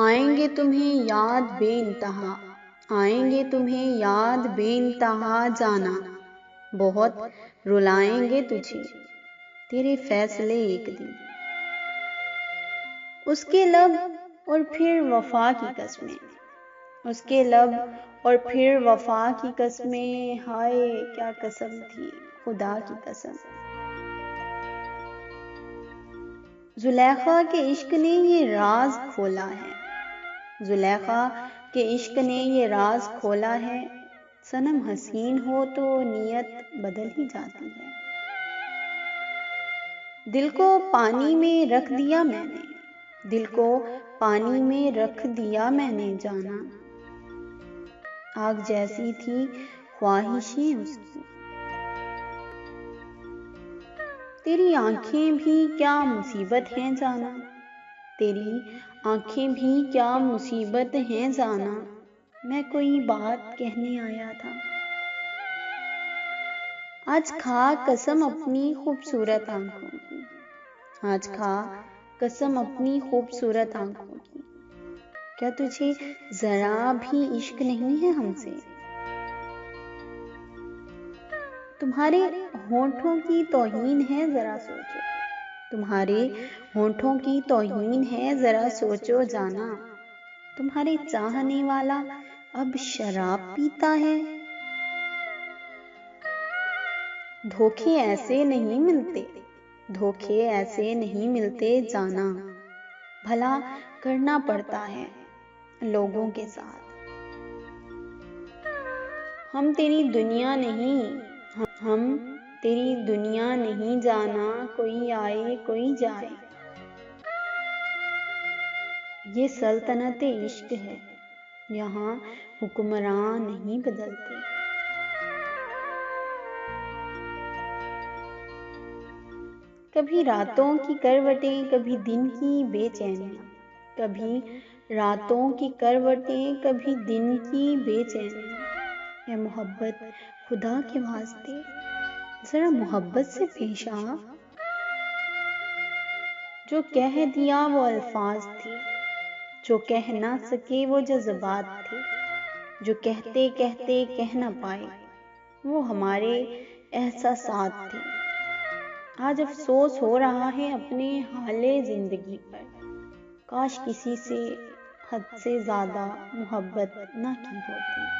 آئیں گے تمہیں یاد بے انتہا، آئیں گے تمہیں یاد بے انتہا جانا، بہت رلائیں گے تجھے تیرے فیصلے ایک دن۔ اس کے لب اور پھر وفا کی قسمیں، اس کے لب اور پھر وفا کی قسمیں، ہائے کیا قسم تھی خدا کی قسم۔ زلیخا کے عشق نے یہ راز کھولا ہے، زلیخا کے عشق نے یہ راز کھولا ہے، صنم حسین ہو تو نیت بدل ہی جاتی ہے۔ دل کو پانی میں رکھ دیا میں نے، دل کو پانی میں رکھ دیا میں نے جانا، آگ جیسی تھی خواہشیں اس کی۔ تیری آنکھیں بھی کیا مصیبت ہیں جانا، تیری آنکھیں بھی کیا مصیبت ہیں جانا، میں کوئی بات کہنے آیا تھا۔ آج کھا قسم اپنی خوبصورت آنکھوں کی، آج کھا قسم اپنی خوبصورت آنکھوں کی، کیا تجھے ذرا بھی عشق نہیں ہے ہم سے؟ تمہارے ہونٹوں کی توہین ہے ذرا سوچو، تمہارے ہونٹوں کی توہین ہے ذرا سوچو جانا، تمہارے چاہنے والا اب شراب پیتا ہے۔ دھوکے ایسے نہیں ملتے، دھوکے ایسے نہیں ملتے جانا، بھلا کرنا پڑتا ہے لوگوں کے ساتھ۔ ہم تیری دنیا نہیں، ہم تیری دنیا نہیں جانا، کوئی آئے کوئی جائے، یہ سلطنت عشق ہے، یہاں حکمران نہیں بدلتے۔ کبھی راتوں کی کروٹیں کبھی دن کی بے چینیاں، کبھی راتوں کی کروٹیں کبھی دن کی بے چینیاں، اے محبت خدا کے واسطے ذرا محبت سے پیش آ۔ جو کہہ دیا وہ الفاظ تھے، جو کہہ نہ سکے وہ جذبات تھے، جو کہتے کہتے کہہ نہ پائے وہ ہمارے احساسات تھے۔ آج افسوس ہو رہا ہے اپنے حال زندگی پر، کاش کسی سے حد سے زیادہ محبت نہ کی ہوتی۔